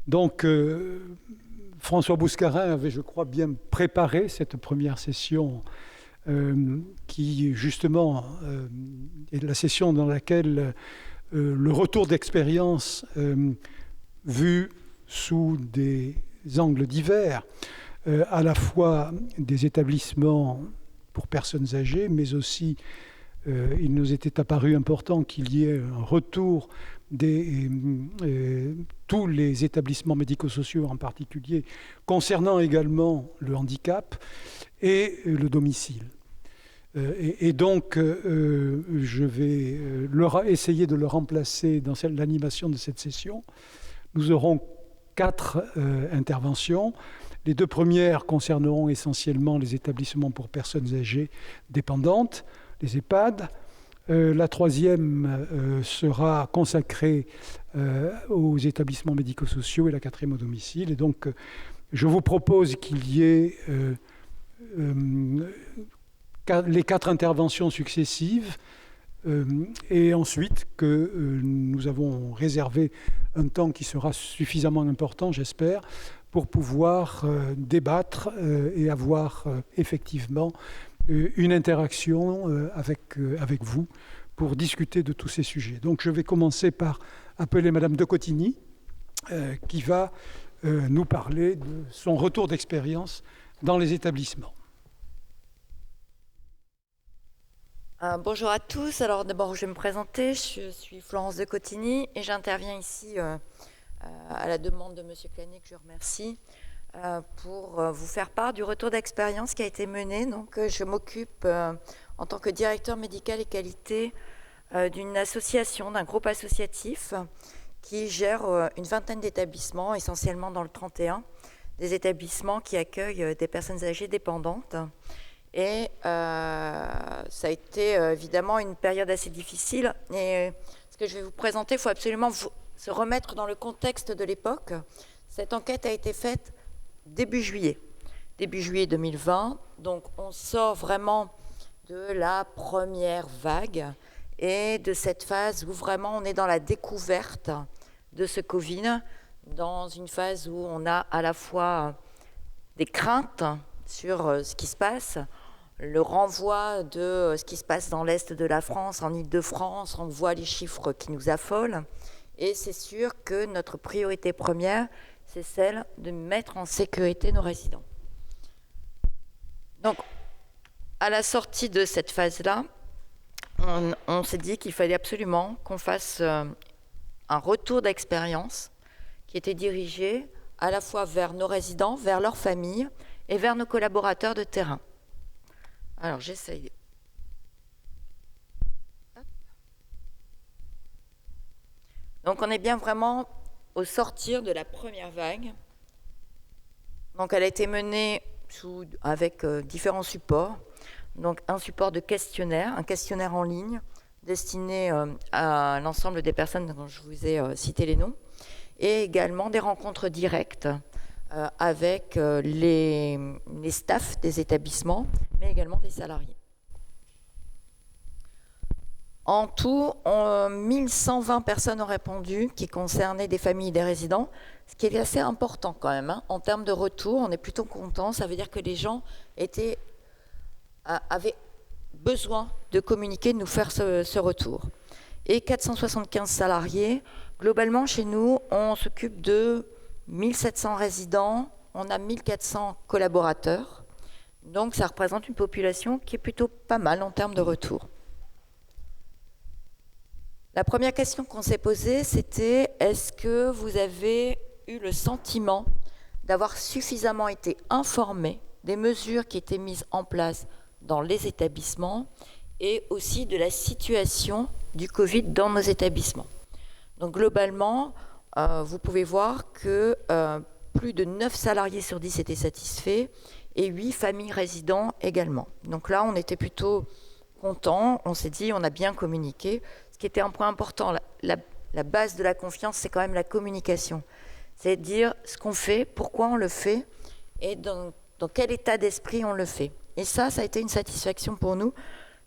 Donc, François Bouscarin avait, je crois, bien préparé cette première session qui, justement, est la session dans laquelle le retour d'expérience vu sous des angles divers, à la fois des établissements pour personnes âgées, mais aussi il nous était apparu important qu'il y ait un retour des tous les établissements médico-sociaux en particulier, concernant également le handicap et le domicile. Et donc, je vais essayer de le remplacer dans l'animation de cette session. Nous aurons 4 interventions. Les 2 premières concerneront essentiellement les établissements pour personnes âgées dépendantes, les EHPAD. La 3e sera consacrée aux établissements médico-sociaux et la 4e au domicile. Et donc, je vous propose qu'il y ait les 4 interventions successives et ensuite que nous avons réservé un temps qui sera suffisamment important, j'espère, pour pouvoir débattre et avoir effectivement une interaction avec vous pour discuter de tous ces sujets. Donc je vais commencer par appeler Madame de Cotigny qui va nous parler de son retour d'expérience dans les établissements. Bonjour à tous. Alors d'abord, je vais me présenter. Je suis Florence de Cotigny et j'interviens ici à la demande de Monsieur Clanet, que je remercie, pour vous faire part du retour d'expérience qui a été mené. Donc, je m'occupe en tant que directeur médical et qualité d'une association, d'un groupe associatif qui gère une vingtaine d'établissements, essentiellement dans le 31, des établissements qui accueillent des personnes âgées dépendantes. Et ça a été évidemment une période assez difficile. Et ce que je vais vous présenter, il faut absolument se remettre dans le contexte de l'époque. Cette enquête a été faite début juillet 2020. Donc on sort vraiment de la première vague et de cette phase où vraiment on est dans la découverte de ce Covid, dans une phase où on a à la fois des craintes sur ce qui se passe, le renvoi de ce qui se passe dans l'Est de la France, en Île-de-France, on voit les chiffres qui nous affolent. Et c'est sûr que notre priorité première, c'est celle de mettre en sécurité nos résidents. Donc, à la sortie de cette phase-là, on s'est dit qu'il fallait absolument qu'on fasse un retour d'expérience qui était dirigé à la fois vers nos résidents, vers leurs familles et vers nos collaborateurs de terrain. Alors, j'essaye. Donc, on est bien vraiment au sortir de la première vague. Donc, elle a été menée avec différents supports. Donc, un support de questionnaire, un questionnaire en ligne destiné à l'ensemble des personnes dont je vous ai cité les noms, et également des rencontres directes avec les staffs des établissements, mais également des salariés. En tout, 1120 personnes ont répondu, qui concernaient des familles et des résidents, ce qui est assez important quand même. Hein. En termes de retour, on est plutôt content. Ça veut dire que les gens avaient besoin de communiquer, de nous faire ce retour. Et 475 salariés. Globalement, chez nous, on s'occupe de 1700 résidents, on a 1400 collaborateurs. Donc, ça représente une population qui est plutôt pas mal en termes de retour. La première question qu'on s'est posée, c'était est-ce que vous avez eu le sentiment d'avoir suffisamment été informés des mesures qui étaient mises en place dans les établissements et aussi de la situation du Covid dans nos établissements. Donc globalement, vous pouvez voir que plus de 9 salariés sur 10 étaient satisfaits et 8 familles résidents également. Donc là, on était plutôt contents, on s'est dit on a bien communiqué. Ce qui était un point important, la base de la confiance, c'est quand même la communication. C'est dire ce qu'on fait, pourquoi on le fait et dans quel état d'esprit on le fait. Et ça a été une satisfaction pour nous.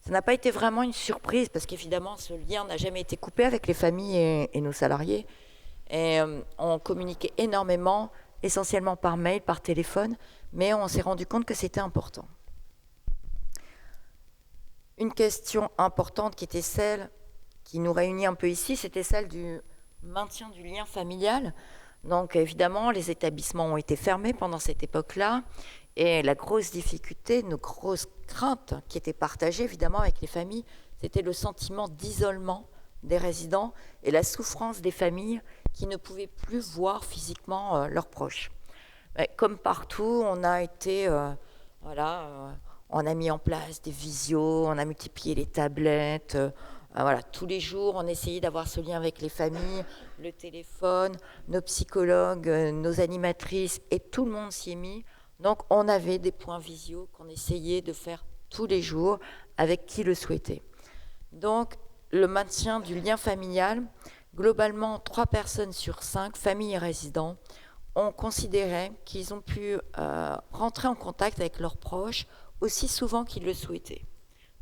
Ça n'a pas été vraiment une surprise parce qu'évidemment, ce lien n'a jamais été coupé avec les familles et nos salariés. Et on communiquait énormément, essentiellement par mail, par téléphone, mais on s'est rendu compte que c'était important. Une question importante qui était celle qui nous réunit un peu ici, c'était celle du maintien du lien familial. Donc évidemment, les établissements ont été fermés pendant cette époque-là, et la grosse difficulté, nos grosses craintes qui étaient partagées évidemment avec les familles, c'était le sentiment d'isolement des résidents et la souffrance des familles qui ne pouvaient plus voir physiquement leurs proches. Mais comme partout, on a été, on a mis en place des visios, on a multiplié les tablettes. Voilà, tous les jours, on essayait d'avoir ce lien avec les familles, le téléphone, nos psychologues, nos animatrices, et tout le monde s'y est mis. Donc, on avait des points visio qu'on essayait de faire tous les jours avec qui le souhaitait. Donc, le maintien du lien familial, globalement, 3 personnes sur 5, familles et résidents, ont considéré qu'ils ont pu rentrer en contact avec leurs proches aussi souvent qu'ils le souhaitaient.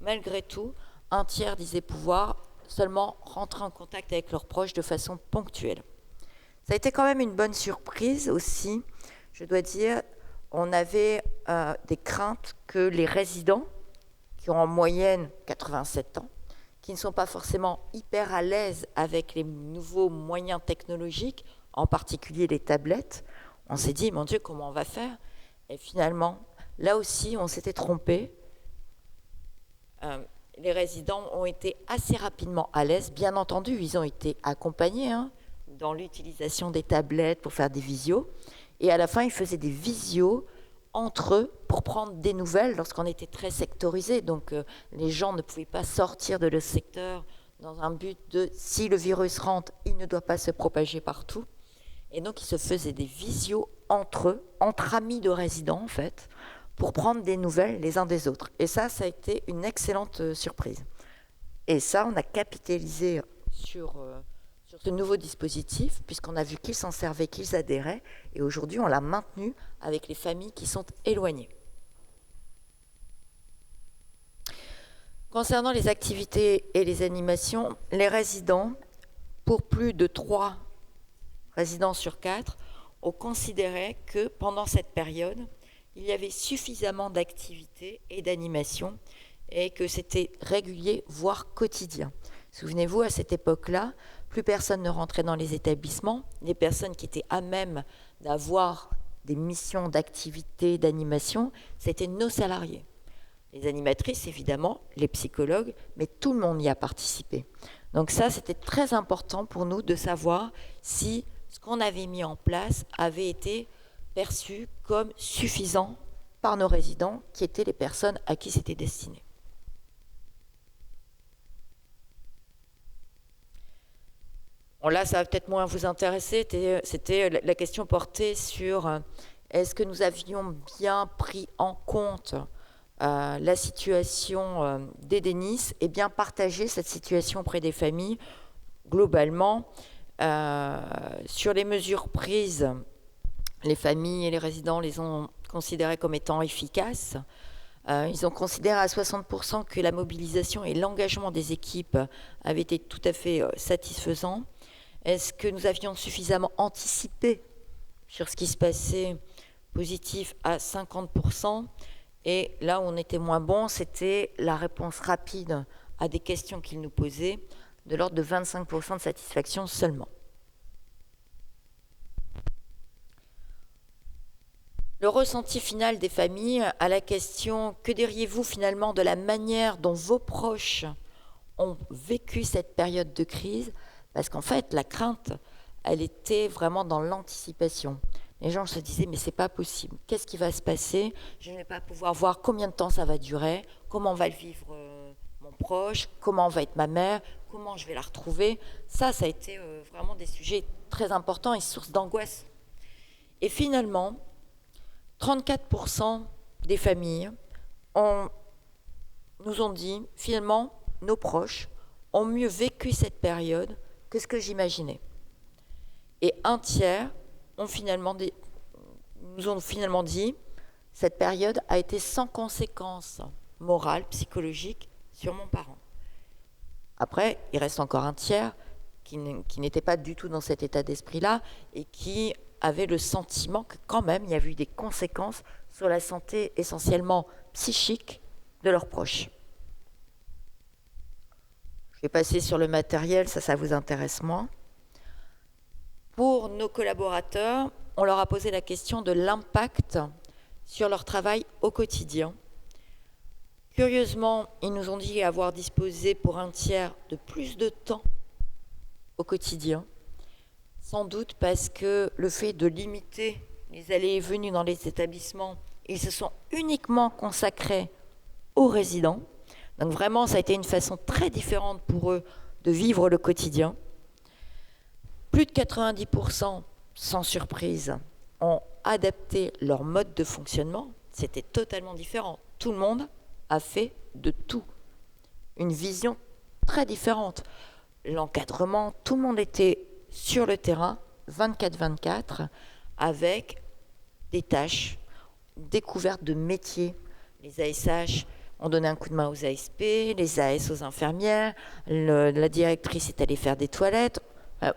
Malgré tout, un tiers disait pouvoir seulement rentrer en contact avec leurs proches de façon ponctuelle. Ça a été quand même une bonne surprise aussi, je dois dire. On avait des craintes que les résidents, qui ont en moyenne 87 ans, qui ne sont pas forcément hyper à l'aise avec les nouveaux moyens technologiques, en particulier les tablettes, on s'est dit, mon Dieu, comment on va faire ? Et finalement, là aussi, on s'était trompé. Les résidents ont été assez rapidement à l'aise. Bien entendu, ils ont été accompagnés dans l'utilisation des tablettes pour faire des visios. Et à la fin, ils faisaient des visios entre eux pour prendre des nouvelles lorsqu'on était très sectorisé. Donc, les gens ne pouvaient pas sortir de leur secteur dans un but de, si le virus rentre, il ne doit pas se propager partout. Et donc, ils se faisaient des visios entre eux, entre amis de résidents, en fait, pour prendre des nouvelles les uns des autres. Et ça a été une excellente surprise. Et ça, on a capitalisé sur ce nouveau dispositif, puisqu'on a vu qu'ils s'en servaient, qu'ils adhéraient, et aujourd'hui, on l'a maintenu avec les familles qui sont éloignées. Concernant les activités et les animations, les résidents, pour plus de 3 résidents sur 4, ont considéré que pendant cette période, il y avait suffisamment d'activités et d'animations et que c'était régulier, voire quotidien. Souvenez-vous, à cette époque-là, plus personne ne rentrait dans les établissements. Les personnes qui étaient à même d'avoir des missions d'activité, d'animation, c'était nos salariés. Les animatrices, évidemment, les psychologues, mais tout le monde y a participé. Donc ça, c'était très important pour nous de savoir si ce qu'on avait mis en place avait été perçu comme suffisant par nos résidents, qui étaient les personnes à qui c'était destiné. Bon, là, ça va peut-être moins vous intéresser, c'était la question portée sur est-ce que nous avions bien pris en compte la situation des Denis et bien partagé cette situation auprès des familles. Globalement, sur les mesures prises, les familles et les résidents les ont considérées comme étant efficaces. Ils ont considéré à 60% que la mobilisation et l'engagement des équipes avaient été tout à fait satisfaisants. Est-ce que nous avions suffisamment anticipé sur ce qui se passait? Positif à 50%. Et là où on était moins bon, c'était la réponse rapide à des questions qu'ils nous posaient, de l'ordre de 25% de satisfaction seulement. Le ressenti final des familles à la question « Que diriez-vous finalement de la manière dont vos proches ont vécu cette période de crise ?» Parce qu'en fait, la crainte, elle était vraiment dans l'anticipation. Les gens se disaient « Mais c'est pas possible. Qu'est-ce qui va se passer? Je ne vais pas pouvoir voir combien de temps ça va durer, comment va le vivre mon proche, comment va être ma mère, comment je vais la retrouver. » Ça a été vraiment des sujets très importants et source d'angoisse. Et finalement, 34% des familles nous ont dit, finalement, nos proches ont mieux vécu cette période que ce que j'imaginais. Et un tiers nous ont finalement dit, cette période a été sans conséquences morales, psychologiques sur mon parent. Après, il reste encore un tiers qui n'étaient pas du tout dans cet état d'esprit-là et qui avaient le sentiment que quand même il y avait eu des conséquences sur la santé essentiellement psychique de leurs proches. Je vais passer sur le matériel, ça vous intéresse moins. Pour nos collaborateurs, on leur a posé la question de l'impact sur leur travail au quotidien. Curieusement, ils nous ont dit avoir disposé pour un tiers de plus de temps au quotidien, sans doute parce que le fait de limiter les allées et venues dans les établissements, ils se sont uniquement consacrés aux résidents. Donc vraiment, ça a été une façon très différente pour eux de vivre le quotidien. Plus de 90%, sans surprise, ont adapté leur mode de fonctionnement. C'était totalement différent. Tout le monde a fait de tout. Une vision très différente. L'encadrement, tout le monde était sur le terrain, 24/24, avec des tâches, découverte de métiers. Les ASH ont donné un coup de main aux ASP, les AS aux infirmières, la directrice est allée faire des toilettes.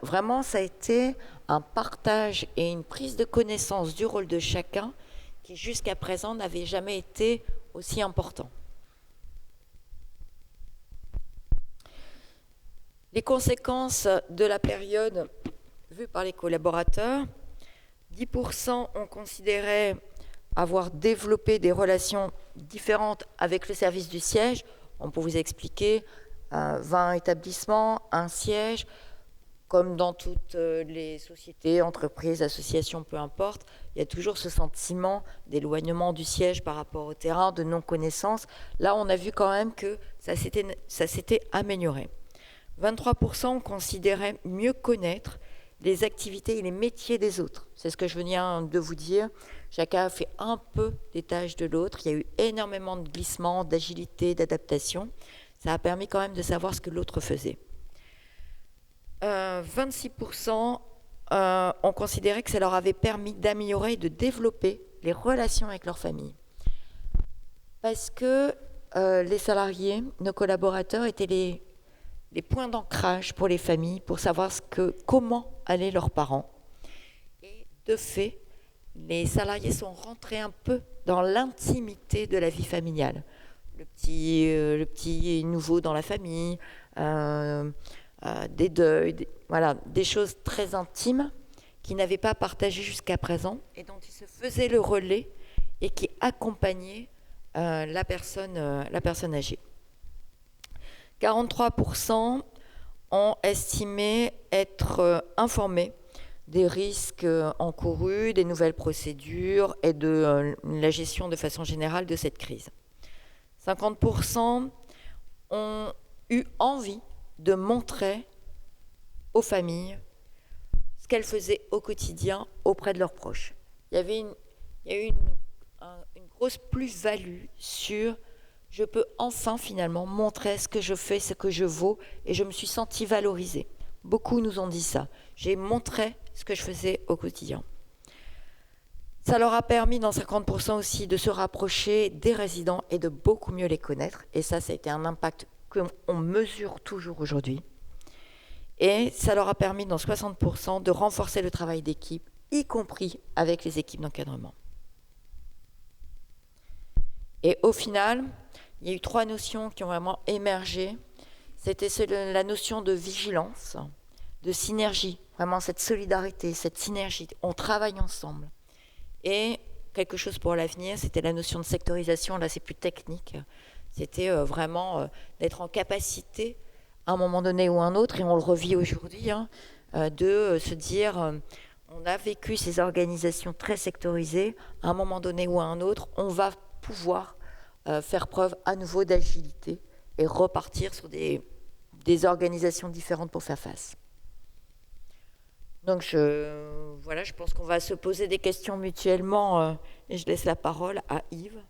Vraiment, ça a été un partage et une prise de connaissance du rôle de chacun qui, jusqu'à présent, n'avait jamais été aussi important. Les conséquences de la période vues par les collaborateurs, 10% ont considéré avoir développé des relations différentes avec le service du siège. On peut vous expliquer, 20 établissements, un siège, comme dans toutes les sociétés, entreprises, associations, peu importe, il y a toujours ce sentiment d'éloignement du siège par rapport au terrain, de non-connaissance. Là, on a vu quand même que ça s'était amélioré. 23% considéraient mieux connaître les activités et les métiers des autres. C'est ce que je viens de vous dire. Chacun a fait un peu des tâches de l'autre. Il y a eu énormément de glissements, d'agilité, d'adaptation. Ça a permis quand même de savoir ce que l'autre faisait. 26% ont considéré que ça leur avait permis d'améliorer et de développer les relations avec leur famille. Parce que les salariés, nos collaborateurs, étaient les points d'ancrage pour les familles, pour savoir comment allaient leurs parents. Et de fait, les salariés sont rentrés un peu dans l'intimité de la vie familiale. Le petit nouveau dans la famille, des deuils, voilà, des choses très intimes qu'ils n'avaient pas partagées jusqu'à présent et dont ils se faisaient le relais et qui accompagnaient la personne âgée. 43% ont estimé être informés des risques encourus, des nouvelles procédures et de la gestion de façon générale de cette crise. 50% ont eu envie de montrer aux familles ce qu'elles faisaient au quotidien auprès de leurs proches. Il y a eu une grosse plus-value sur je peux enfin finalement montrer ce que je fais, ce que je vaux, et je me suis sentie valorisée. Beaucoup nous ont dit ça. J'ai montré ce que je faisais au quotidien. Ça leur a permis, dans 50% aussi, de se rapprocher des résidents et de beaucoup mieux les connaître. Et ça a été un impact qu'on mesure toujours aujourd'hui. Et ça leur a permis, dans 60%, de renforcer le travail d'équipe, y compris avec les équipes d'encadrement. Et au final, il y a eu 3 notions qui ont vraiment émergé. C'était la notion de vigilance, de synergie, vraiment cette solidarité, cette synergie. On travaille ensemble. Et quelque chose pour l'avenir, c'était la notion de sectorisation. Là, c'est plus technique. C'était vraiment d'être en capacité, à un moment donné ou à un autre, et on le revit aujourd'hui, de se dire, on a vécu ces organisations très sectorisées, à un moment donné ou à un autre, on va pouvoir faire preuve à nouveau d'agilité et repartir sur des organisations différentes pour faire face. Donc je pense qu'on va se poser des questions mutuellement et je laisse la parole à Yves.